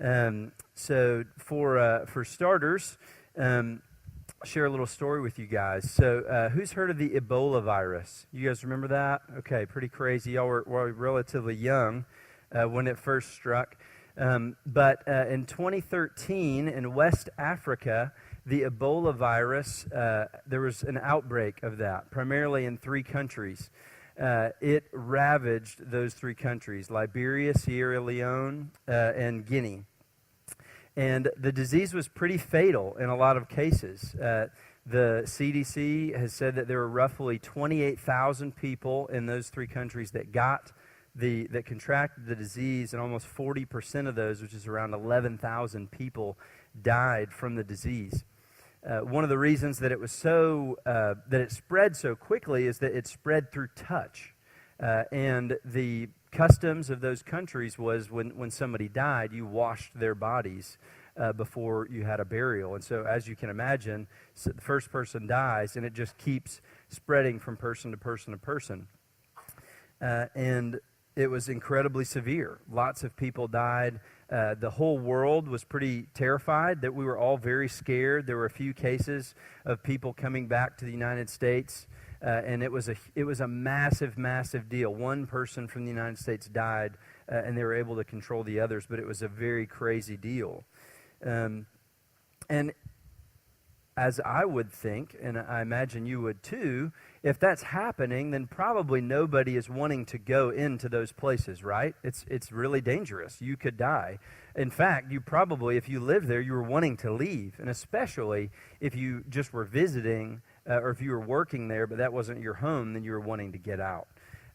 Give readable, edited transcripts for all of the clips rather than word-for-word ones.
So for starters, share a little story with you guys. So who's heard of the Ebola virus? You guys remember that? Okay, pretty crazy. Y'all were relatively young when it first struck. But in 2013 in West Africa, the Ebola virus, there was an outbreak of that, primarily in 3 countries. It ravaged those 3 countries, Liberia, Sierra Leone, and Guinea. And the disease was pretty fatal in a lot of cases. The CDC has said that there were roughly 28,000 people in those 3 countries that contracted the disease, and almost 40% of those, which is around 11,000 people, died from the disease. One of the reasons that it spread so quickly is that it spread through touch, and the customs of those countries was when somebody died, you washed their bodies before you had a burial. And so, as you can imagine, the first person dies, and it just keeps spreading from person to person to person. And it was incredibly severe. Lots of people died. The whole world was pretty terrified. That we were all very scared. There were a few cases of people coming back to the United States, and it was a massive, massive deal. One person from the United States died, and they were able to control the others, but it was a very crazy deal. And as I would think, and I imagine you would too, if that's happening, then probably nobody is wanting to go into those places, right? It's really dangerous. You could die. In fact, you probably, if you lived there, you were wanting to leave, and especially if you just were visiting or if you were working there, but that wasn't your home, then you were wanting to get out.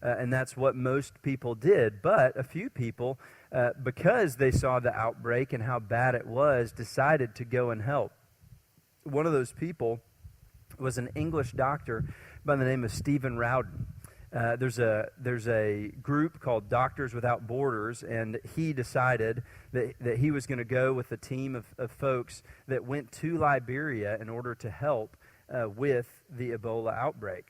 And that's what most people did. But a few people, because they saw the outbreak and how bad it was, decided to go and help. One of those people was an English doctor by the name of Stephen Rowden. There's a group called Doctors Without Borders, and he decided that he was going to go with a team of folks that went to Liberia in order to help with the Ebola outbreak.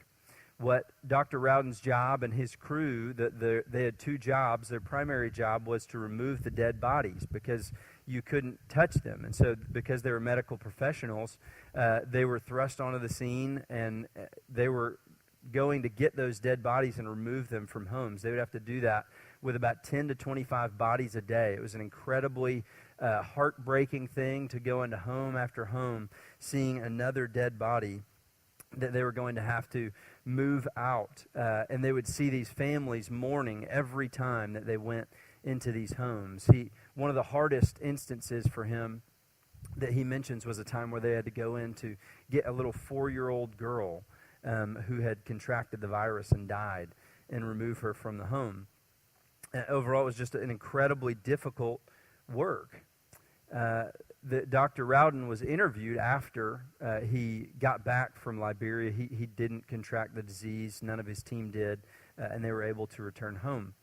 What Dr. Rowden's job and his crew, they had 2 jobs. Their primary job was to remove the dead bodies because you couldn't touch them. And so because they were medical professionals, they were thrust onto the scene, and they were going to get those dead bodies and remove them from homes. They would have to do that with about 10 to 25 bodies a day. It was an incredibly heartbreaking thing to go into home after home, seeing another dead body that they were going to have to move out. And they would see these families mourning every time that they went into these homes. One of the hardest instances for him that he mentions was a time where they had to go in to get a little 4-year-old girl who had contracted the virus and died, and remove her from the home. Overall, it was just an incredibly difficult work. Dr. Rowden was interviewed after he got back from Liberia. He didn't contract the disease. None of his team did, and they were able to return home.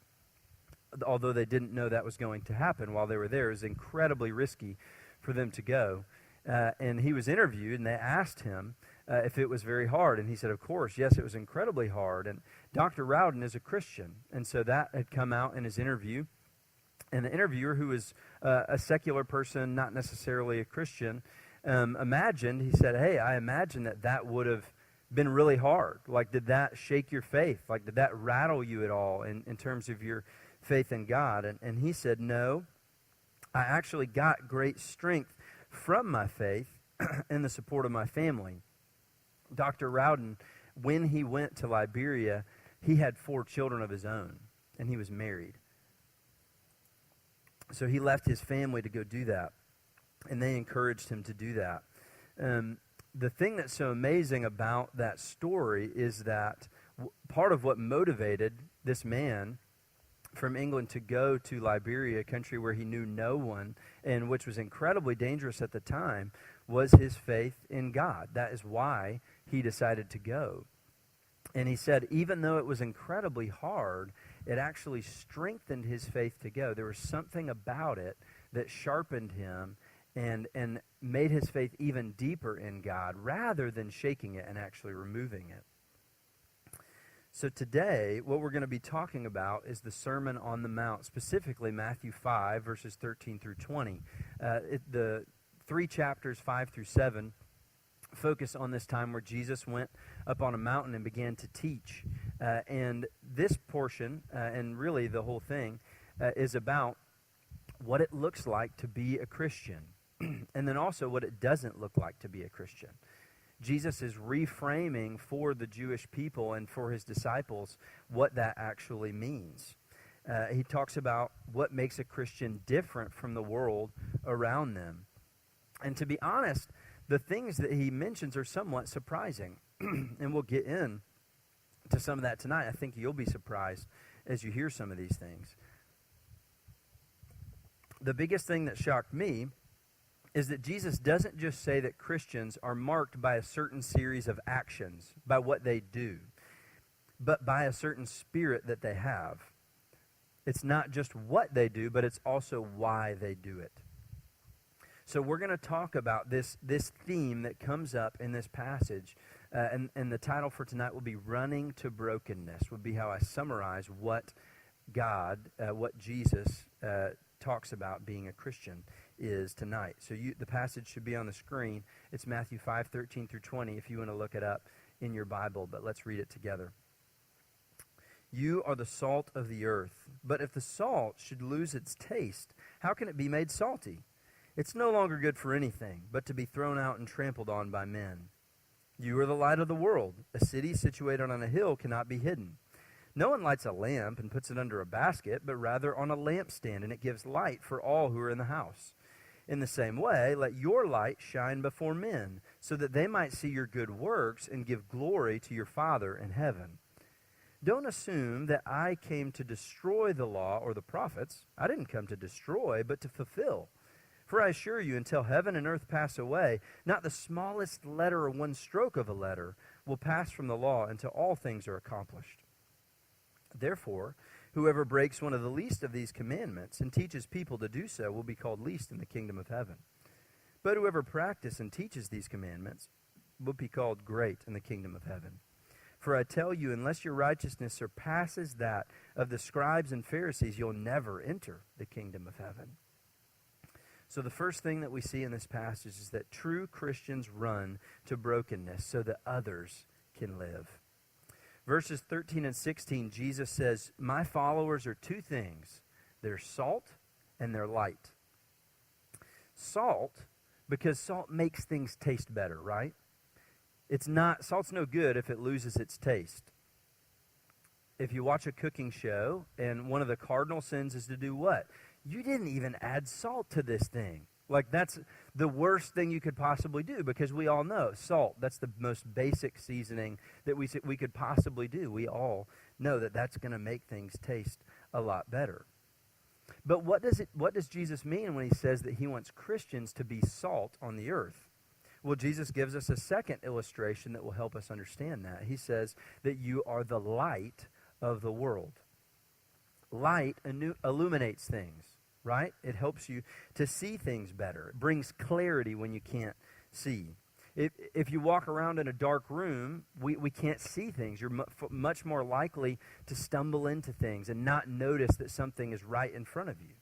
Although they didn't know that was going to happen while they were there. It was incredibly risky for them to go. And he was interviewed, and they asked him if it was very hard. And he said, of course, yes, it was incredibly hard. And Dr. Rowden is a Christian, and so that had come out in his interview. And the interviewer, who was a secular person, not necessarily a Christian, he said, hey, I imagine that would have been really hard. Like, did that shake your faith? Like, did that rattle you at all in terms of your faith in God? And he said, no, I actually got great strength from my faith and the support of my family. Dr. Rowden, when he went to Liberia, he had 4 children of his own, and he was married. So he left his family to go do that, and they encouraged him to do that. The thing that's so amazing about that story is that part of what motivated this man from England to go to Liberia, a country where he knew no one, and which was incredibly dangerous at the time, was his faith in God. That is why he decided to go. And he said, even though it was incredibly hard, it actually strengthened his faith to go. There was something about it that sharpened him and made his faith even deeper in God, rather than shaking it and actually removing it. So today, what we're going to be talking about is the Sermon on the Mount, specifically Matthew 5, verses 13 through 20. The 3 chapters, 5 through 7, focus on this time where Jesus went up on a mountain and began to teach. And this portion, and really the whole thing, is about what it looks like to be a Christian, and then also what it doesn't look like to be a Christian. Jesus is reframing for the Jewish people and for his disciples what that actually means. He talks about what makes a Christian different from the world around them. And to be honest, the things that he mentions are somewhat surprising. And we'll get in to some of that tonight. I think you'll be surprised as you hear some of these things. The biggest thing that shocked me is that Jesus doesn't just say that Christians are marked by a certain series of actions, by what they do, but by a certain spirit that they have. It's not just what they do, but it's also why they do it. So we're going to talk about this theme that comes up in this passage, and the title for tonight will be Running to Brokenness, would be how I summarize what Jesus talks about being a Christian is tonight. So the passage should be on the screen. It's Matthew 5, 13 through 20 if you want to look it up in your Bible, but let's read it together. You are the salt of the earth, but if the salt should lose its taste, how can it be made salty? It's no longer good for anything, but to be thrown out and trampled on by men. You are the light of the world. A city situated on a hill cannot be hidden. No one lights a lamp and puts it under a basket, but rather on a lampstand, and it gives light for all who are in the house. In the same way, let your light shine before men, so that they might see your good works and give glory to your Father in heaven. Don't assume that I came to destroy the law or the prophets. I didn't come to destroy, but to fulfill. For I assure you, until heaven and earth pass away, not the smallest letter or one stroke of a letter will pass from the law until all things are accomplished. Therefore, whoever breaks one of the least of these commandments and teaches people to do so will be called least in the kingdom of heaven. But whoever practices and teaches these commandments will be called great in the kingdom of heaven. For I tell you, unless your righteousness surpasses that of the scribes and Pharisees, you'll never enter the kingdom of heaven. So the first thing that we see in this passage is that true Christians run to brokenness so that others can live. Verses 13 and 16, Jesus says, my followers are two things. They're salt and they're light. Salt, because salt makes things taste better, right? Salt's no good if it loses its taste. If you watch a cooking show and one of the cardinal sins is to do what? You didn't even add salt to this thing. Like, that's the worst thing you could possibly do, because we all know salt, that's the most basic seasoning that we could possibly do. We all know that that's going to make things taste a lot better. But what does Jesus mean when he says that he wants Christians to be salt on the earth? Well, Jesus gives us a second illustration that will help us understand that. He says that you are the light of the world. Light illuminates things. Right? It helps you to see things better. It brings clarity when you can't see. If you walk around in a dark room, we can't see things. You're much more likely to stumble into things and not notice that something is right in front of you.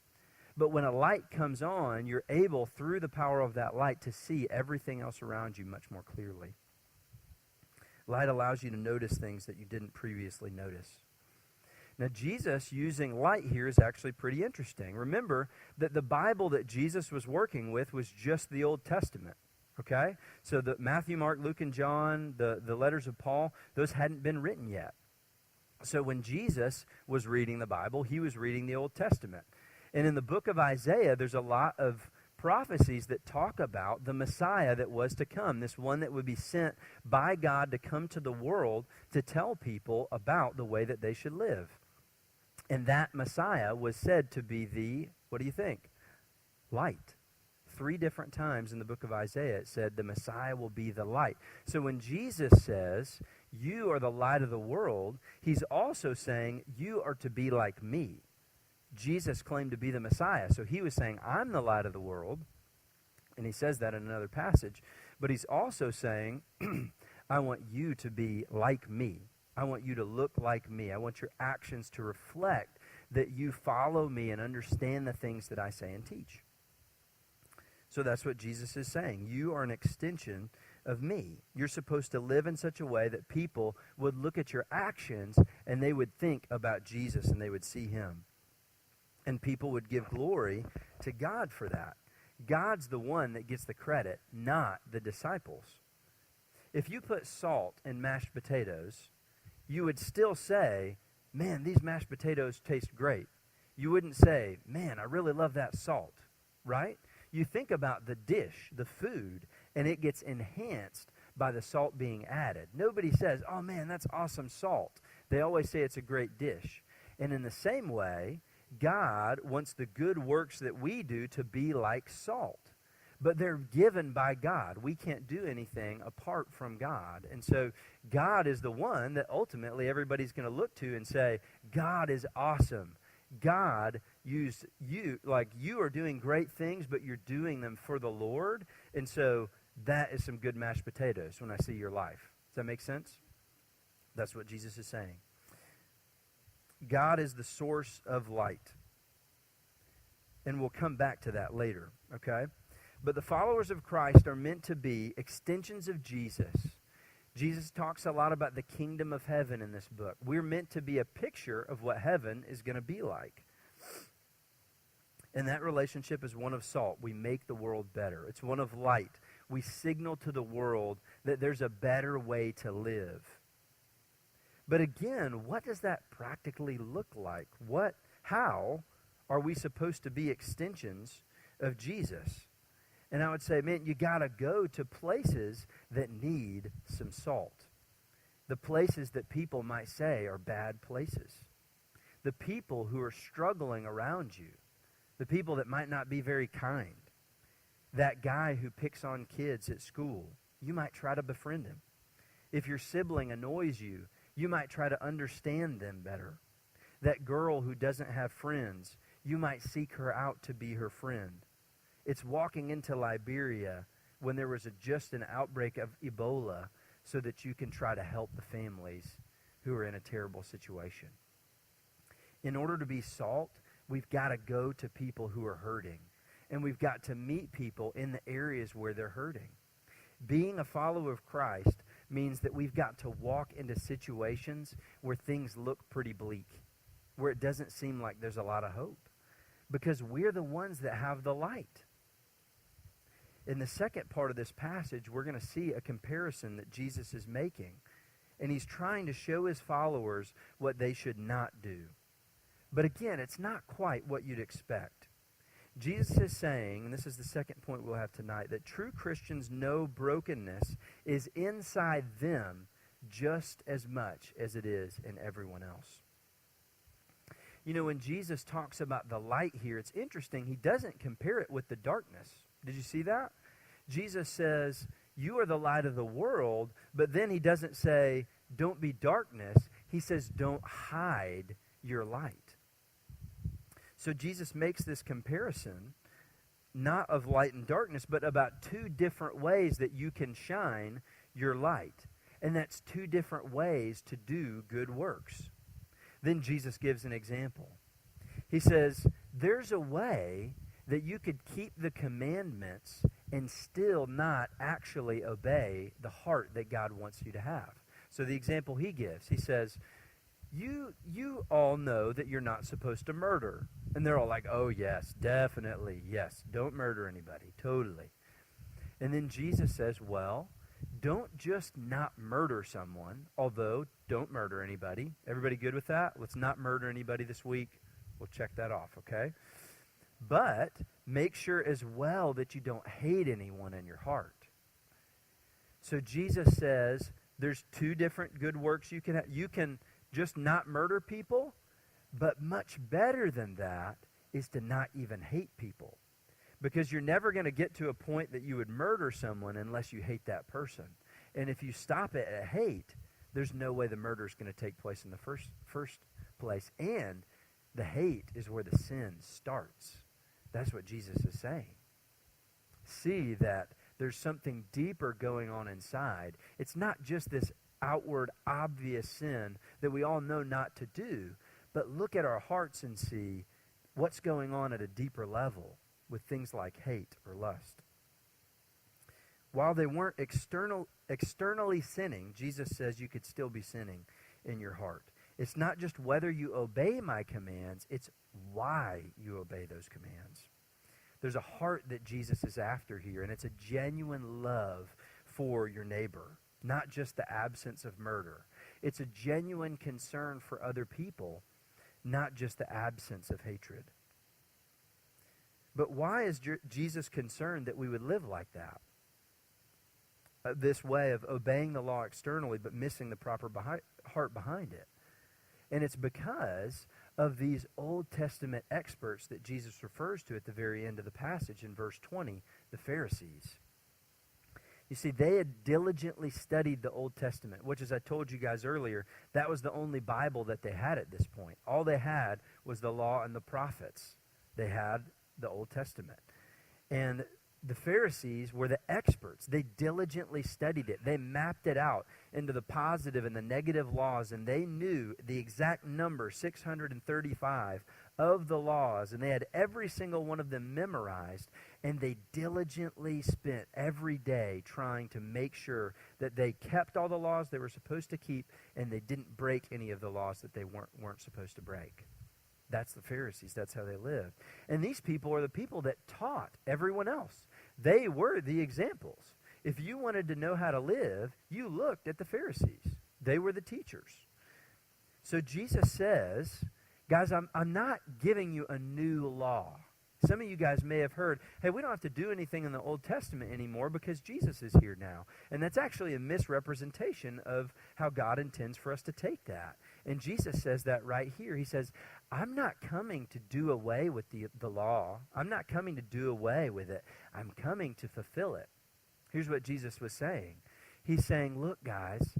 But when a light comes on, you're able, through the power of that light, to see everything else around you much more clearly. Light allows you to notice things that you didn't previously notice. Now, Jesus using light here is actually pretty interesting. Remember that the Bible that Jesus was working with was just the Old Testament, okay? So the Matthew, Mark, Luke, and John, the letters of Paul, those hadn't been written yet. So when Jesus was reading the Bible, he was reading the Old Testament. And in the book of Isaiah, there's a lot of prophecies that talk about the Messiah that was to come, this one that would be sent by God to come to the world to tell people about the way that they should live. And that Messiah was said to be the, what do you think? Light. 3 different times in the book of Isaiah it said the Messiah will be the light. So when Jesus says, you are the light of the world, he's also saying you are to be like me. Jesus claimed to be the Messiah. So he was saying, I'm the light of the world. And he says that in another passage. But he's also saying, I want you to be like me. I want you to look like me. I want your actions to reflect that you follow me and understand the things that I say and teach. So that's what Jesus is saying. You are an extension of me. You're supposed to live in such a way that people would look at your actions and they would think about Jesus and they would see him. And people would give glory to God for that. God's the one that gets the credit, not the disciples. If you put salt in mashed potatoes, you would still say, man, these mashed potatoes taste great. You wouldn't say, man, I really love that salt, right? You think about the dish, the food, and it gets enhanced by the salt being added. Nobody says, oh man, that's awesome salt. They always say it's a great dish. And in the same way, God wants the good works that we do to be like salt. But they're given by God. We can't do anything apart from God. And so God is the one that ultimately everybody's going to look to and say, God is awesome. God used you, like you are doing great things, but you're doing them for the Lord. And so that is some good mashed potatoes when I see your life. Does that make sense? That's what Jesus is saying. God is the source of light. And we'll come back to that later, okay? But the followers of Christ are meant to be extensions of Jesus. Jesus talks a lot about the kingdom of heaven in this book. We're meant to be a picture of what heaven is going to be like. And that relationship is one of salt. We make the world better. It's one of light. We signal to the world that there's a better way to live. But again, what does that practically look like? How are we supposed to be extensions of Jesus? And I would say, man, you got to go to places that need some salt. The places that people might say are bad places. The people who are struggling around you. The people that might not be very kind. That guy who picks on kids at school, you might try to befriend him. If your sibling annoys you, you might try to understand them better. That girl who doesn't have friends, you might seek her out to be her friend. It's walking into Liberia when there was just an outbreak of Ebola so that you can try to help the families who are in a terrible situation. In order to be salt, we've got to go to people who are hurting. And we've got to meet people in the areas where they're hurting. Being a follower of Christ means that we've got to walk into situations where things look pretty bleak, where it doesn't seem like there's a lot of hope, because we're the ones that have the light. In the second part of this passage, we're going to see a comparison that Jesus is making. And he's trying to show his followers what they should not do. But again, it's not quite what you'd expect. Jesus is saying, and this is the second point we'll have tonight, that true Christians know brokenness is inside them just as much as it is in everyone else. You know, when Jesus talks about the light here, it's interesting. He doesn't compare it with the darkness. Did you see that? Jesus says, you are the light of the world, but then he doesn't say, don't be darkness. He says, don't hide your light. So Jesus makes this comparison, not of light and darkness, but about two different ways that you can shine your light. And that's two different ways to do good works. Then Jesus gives an example. He says, there's a way that you could keep the commandments and still not actually obey the heart that God wants you to have. So the example he gives, he says, you all know that you're not supposed to murder. And they're all like, oh yes, definitely, yes, don't murder anybody, totally. And then Jesus says, well, don't just not murder someone, although don't murder anybody. Everybody good with that? Let's not murder anybody this week. We'll check that off, okay? But make sure as well that you don't hate anyone in your heart. So Jesus says there's two different good works you can have. You can just not murder people, but much better than that is to not even hate people. Because you're never going to get to a point that you would murder someone unless you hate that person. And if you stop it at hate, there's no way the murder is going to take place in the first place. And the hate is where the sin starts. That's what Jesus is saying. See that there's something deeper going on inside. It's not just this outward, obvious sin that we all know not to do, but look at our hearts and see what's going on at a deeper level with things like hate or lust. While they weren't externally sinning, Jesus says you could still be sinning in your heart. It's not just whether you obey my commands, it's why you obey those commands. There's a heart that Jesus is after here, and it's a genuine love for your neighbor, not just the absence of murder. It's a genuine concern for other people, not just the absence of hatred. But why is Jesus concerned that we would live like that? This way of obeying the law externally but missing the proper heart behind it. And it's because of these Old Testament experts that Jesus refers to at the very end of the passage in verse 20, the Pharisees. You see, they had diligently studied the Old Testament, which, as I told you guys earlier, that was the only Bible that they had at this point. All they had was the law and the prophets. They had the Old Testament. And the Pharisees were the experts. They diligently studied it. They mapped it out into the positive and the negative laws, and they knew the exact number, 635, of the laws, and they had every single one of them memorized, and they diligently spent every day trying to make sure that they kept all the laws they were supposed to keep, and they didn't break any of the laws that they weren't supposed to break. That's the Pharisees. That's how they lived. And these people are the people that taught everyone else. They were the examples. If you wanted to know how to live, you looked at the Pharisees. They were the teachers. So Jesus says, guys, I'm not giving you a new law. Some of you guys may have heard, hey, we don't have to do anything in the Old Testament anymore because Jesus is here now. And that's actually a misrepresentation of how God intends for us to take that. And Jesus says that right here. He says, I'm not coming to do away with the law. I'm not coming to do away with it. I'm coming to fulfill it. Here's what Jesus was saying. He's saying, look, guys,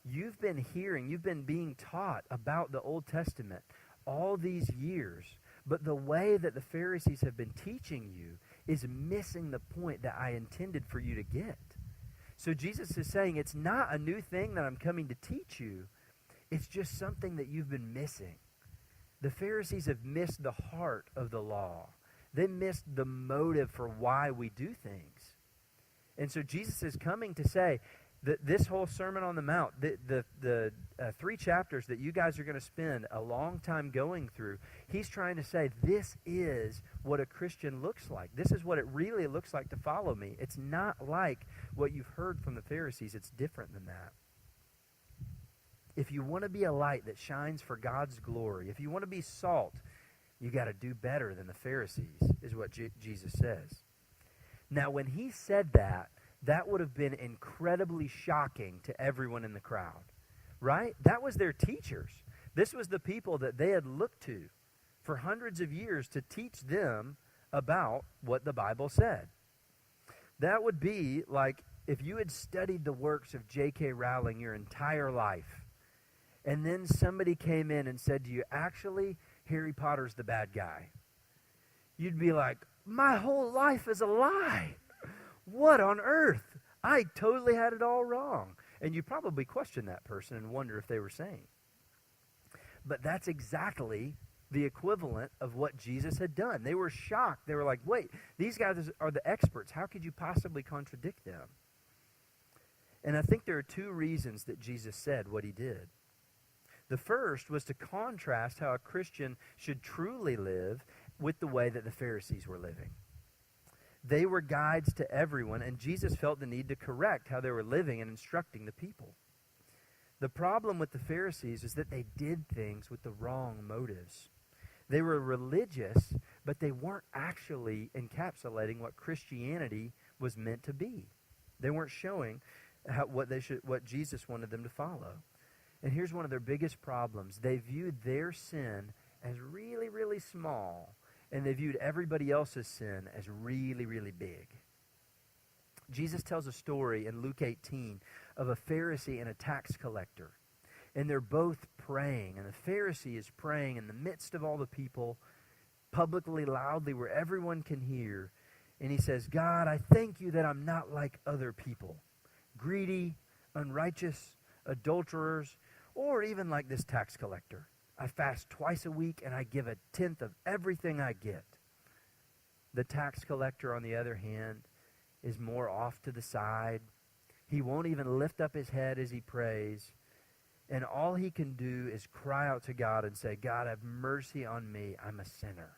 you've been being taught about the Old Testament all these years. But the way that the Pharisees have been teaching you is missing the point that I intended for you to get. So Jesus is saying it's not a new thing that I'm coming to teach you. It's just something that you've been missing. The Pharisees have missed the heart of the law. They missed the motive for why we do things. And so Jesus is coming to say that this whole Sermon on the Mount, the 3 chapters that you guys are going to spend a long time going through, he's trying to say this is what a Christian looks like. This is what it really looks like to follow me. It's not like what you've heard from the Pharisees. It's different than that. If you want to be a light that shines for God's glory, if you want to be salt, you got to do better than the Pharisees, is what Jesus says. Now, when he said that, that would have been incredibly shocking to everyone in the crowd, right? That was their teachers. This was the people that they had looked to for hundreds of years to teach them about what the Bible said. That would be like if you had studied the works of J.K. Rowling your entire life, and then somebody came in and said to you, actually, Harry Potter's the bad guy. You'd be like, my whole life is a lie. What on earth? I totally had it all wrong. And you probably question that person and wonder if they were sane. But that's exactly the equivalent of what Jesus had done. They were shocked. They were like, wait, these guys are the experts. How could you possibly contradict them? And I think there are 2 reasons that Jesus said what he did. The first was to contrast how a Christian should truly live with the way that the Pharisees were living. They were guides to everyone, and Jesus felt the need to correct how they were living and instructing the people. The problem with the Pharisees is that they did things with the wrong motives. They were religious, but they weren't actually encapsulating what Christianity was meant to be. They weren't showing what Jesus wanted them to follow. And here's one of their biggest problems. They viewed their sin as really, really small, and they viewed everybody else's sin as really, really big. Jesus tells a story in Luke 18 of a Pharisee and a tax collector. And they're both praying, and the Pharisee is praying in the midst of all the people, publicly, loudly, where everyone can hear. And he says, God, I thank you that I'm not like other people, greedy, unrighteous, adulterers, or even like this tax collector. I fast twice a week and I give a tenth of everything I get. The tax collector, on the other hand, is more off to the side. He won't even lift up his head as he prays. And all he can do is cry out to God and say, God, have mercy on me. I'm a sinner.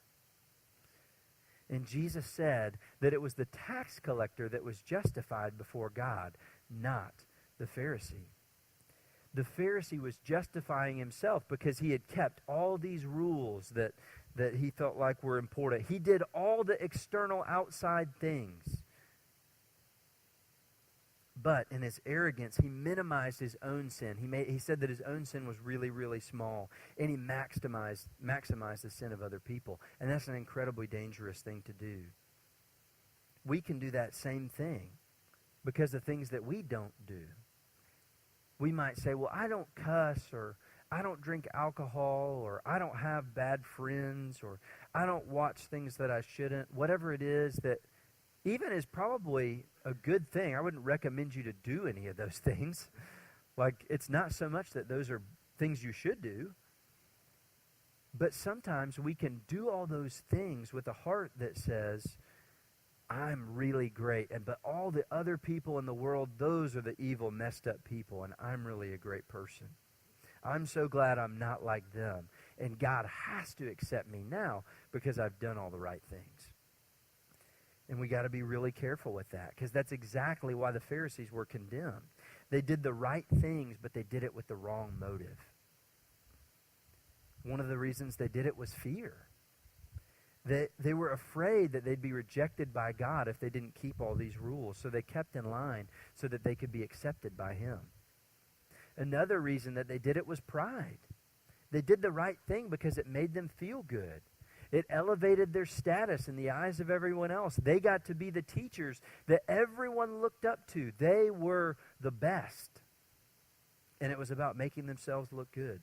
And Jesus said that it was the tax collector that was justified before God, not the Pharisee. The Pharisee was justifying himself because he had kept all these rules that he felt like were important. He did all the external outside things. But in his arrogance, he minimized his own sin. He said that his own sin was really, really small. And he maximized the sin of other people. And that's an incredibly dangerous thing to do. We can do that same thing because of things that we don't do. We might say, well, I don't cuss, or I don't drink alcohol, or I don't have bad friends, or I don't watch things that I shouldn't. Whatever it is that even is probably a good thing. I wouldn't recommend you to do any of those things. Like, it's not so much that those are things you should do. But sometimes we can do all those things with a heart that says, I'm really great, but all the other people in the world, those are the evil, messed up people, and I'm really a great person. I'm so glad I'm not like them. And God has to accept me now because I've done all the right things. And we got to be really careful with that, because that's exactly why the Pharisees were condemned. They did the right things, but they did it with the wrong motive. One of the reasons they did it was fear. They were afraid that they'd be rejected by God if they didn't keep all these rules, so they kept in line so that they could be accepted by Him. Another reason that they did it was pride. They did the right thing because it made them feel good. It elevated their status in the eyes of everyone else. They got to be the teachers that everyone looked up to. They were the best. And it was about making themselves look good.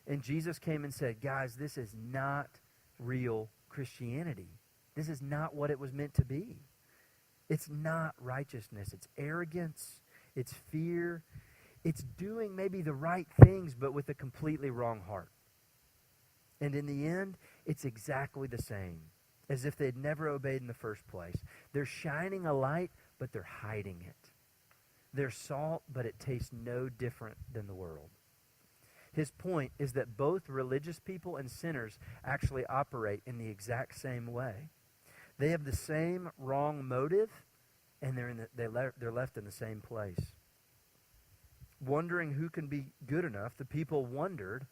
And Jesus came and said, guys, this is not real Christianity. This is not what it was meant to be. It's not righteousness. It's arrogance. It's fear. It's doing maybe the right things, but with a completely wrong heart. And in the end, it's exactly the same as if they'd never obeyed in the first place. They're shining a light, but they're hiding it. They're salt, but it tastes no different than the world. His point is that both religious people and sinners actually operate in the exact same way. They have the same wrong motive, and they're left in the same place. Wondering who can be good enough, the people wondered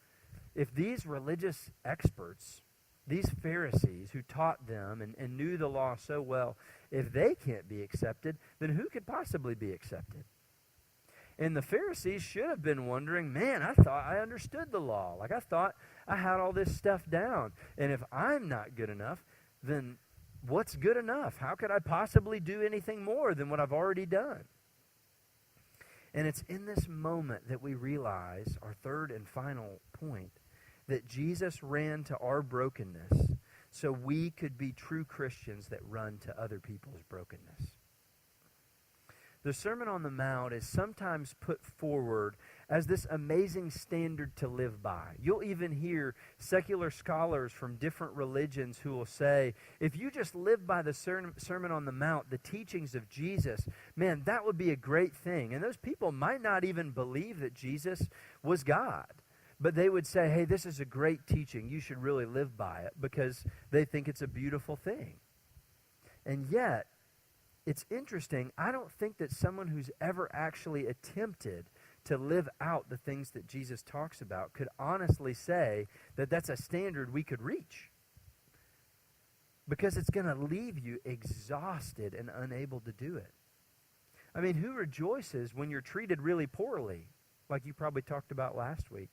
if these religious experts, these Pharisees who taught them and knew the law so well, if they can't be accepted, then who could possibly be accepted? And the Pharisees should have been wondering, man, I thought I understood the law. Like, I thought I had all this stuff down. And if I'm not good enough, then what's good enough? How could I possibly do anything more than what I've already done? And it's in this moment that we realize, our third and final point, that Jesus ran to our brokenness so we could be true Christians that run to other people's brokenness. The Sermon on the Mount is sometimes put forward as this amazing standard to live by. You'll even hear secular scholars from different religions who will say, if you just live by the Sermon on the Mount, the teachings of Jesus, man, that would be a great thing. And those people might not even believe that Jesus was God. But they would say, hey, this is a great teaching. You should really live by it, because they think it's a beautiful thing. And yet, it's interesting, I don't think that someone who's ever actually attempted to live out the things that Jesus talks about could honestly say that that's a standard we could reach. Because it's going to leave you exhausted and unable to do it. I mean, who rejoices when you're treated really poorly? Like you probably talked about last week.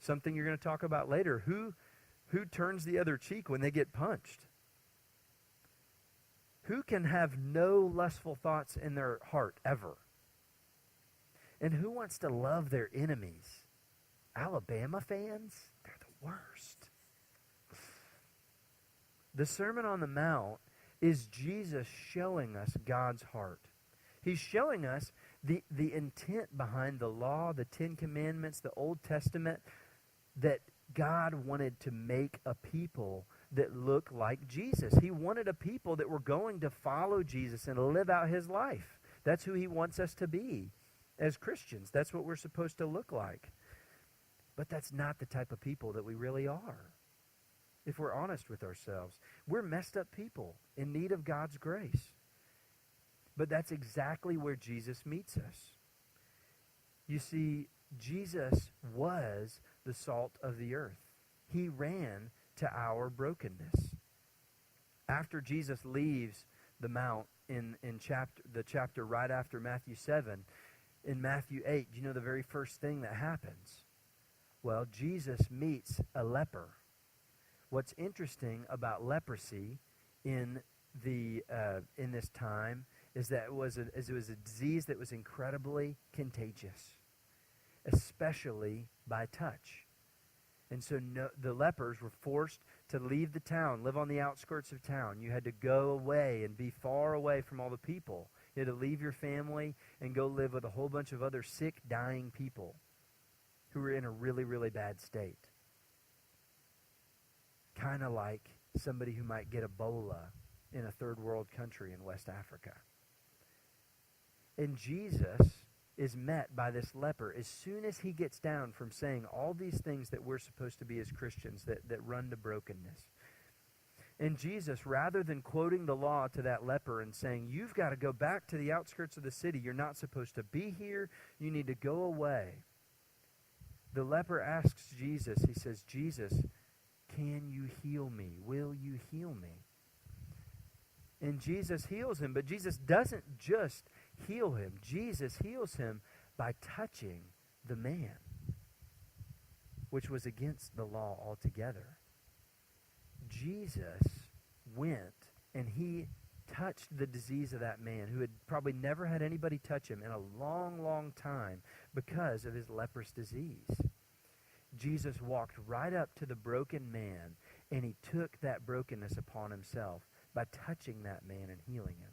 Something you're going to talk about later. Who turns the other cheek when they get punched? Who can have no lustful thoughts in their heart ever? And who wants to love their enemies? Alabama fans? They're the worst. The Sermon on the Mount is Jesus showing us God's heart. He's showing us The intent behind the law, the Ten Commandments, the Old Testament, that God wanted to make a people that look like Jesus. He wanted a people that were going to follow Jesus and live out his life. That's who he wants us to be as Christians. That's what we're supposed to look like. But that's not the type of people that we really are. If we're honest with ourselves, we're messed up people in need of God's grace. But that's exactly where Jesus meets us. You see, Jesus was the salt of the earth. He ran to our brokenness. After Jesus leaves the mount in the chapter right after Matthew 7, in Matthew 8, you know the very first thing that happens? Well, Jesus meets a leper. What's interesting about leprosy in this time is that it was a disease that was incredibly contagious, especially by touch. And so the lepers were forced to leave the town, live on the outskirts of town. You had to go away and be far away from all the people. You had to leave your family and go live with a whole bunch of other sick, dying people who were in a really, really bad state. Kind of like somebody who might get Ebola in a third world country in West Africa. And Jesus is met by this leper as soon as he gets down from saying all these things that we're supposed to be as Christians that run to brokenness. And Jesus, rather than quoting the law to that leper and saying, you've got to go back to the outskirts of the city, you're not supposed to be here, you need to go away. The leper asks Jesus, he says, Jesus, can you heal me? Will you heal me? And Jesus heals him, but Jesus doesn't just heal him. Jesus heals him by touching the man, which was against the law altogether. Jesus went and he touched the disease of that man who had probably never had anybody touch him in a long, long time because of his leprous disease. Jesus walked right up to the broken man and he took that brokenness upon himself by touching that man and healing him.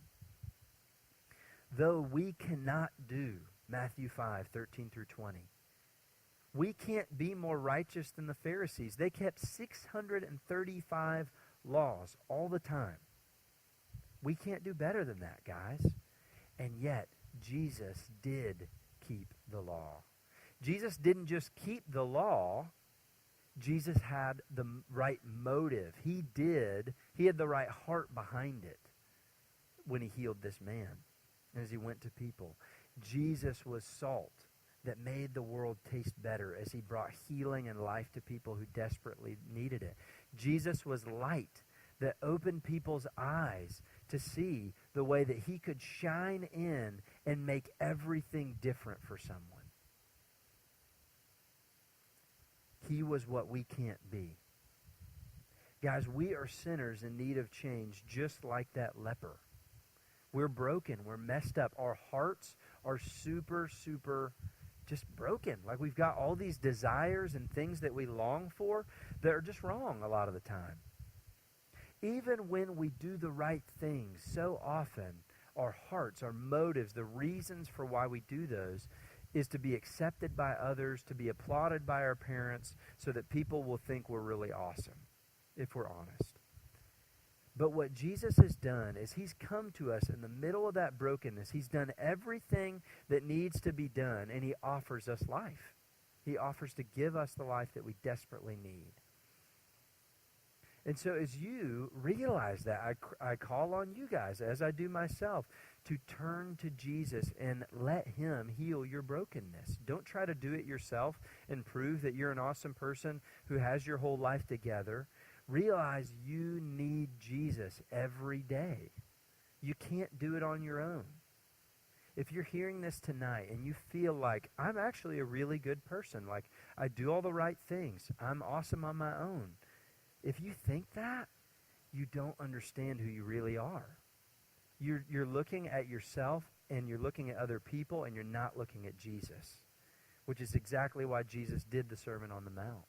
Though we cannot do Matthew 5:13 through 20. We can't be more righteous than the Pharisees. They kept 635 laws all the time. We can't do better than that, guys. And yet, Jesus did keep the law. Jesus didn't just keep the law. Jesus had the right motive. He had the right heart behind it when he healed this man as he went to people. Jesus was salt that made the world taste better as he brought healing and life to people who desperately needed it. Jesus was light that opened people's eyes to see the way that he could shine in and make everything different for someone. He was what we can't be. Guys, we are sinners in need of change just like that leper. We're broken. We're messed up. Our hearts are super, super just broken. Like we've got all these desires and things that we long for that are just wrong a lot of the time. Even when we do the right things, so often our hearts, our motives, the reasons for why we do those is to be accepted by others, to be applauded by our parents, so that people will think we're really awesome, if we're honest. But what Jesus has done is he's come to us in the middle of that brokenness. He's done everything that needs to be done, and he offers us life. He offers to give us the life that we desperately need. And so as you realize that, I call on you guys, as I do myself, to turn to Jesus and let him heal your brokenness. Don't try to do it yourself and prove that you're an awesome person who has your whole life together. Realize you need Jesus every day. You can't do it on your own. If you're hearing this tonight and you feel like, I'm actually a really good person, like I do all the right things, I'm awesome on my own. If you think that, you don't understand who you really are. You're looking at yourself and you're looking at other people and you're not looking at Jesus, which is exactly why Jesus did the Sermon on the Mount.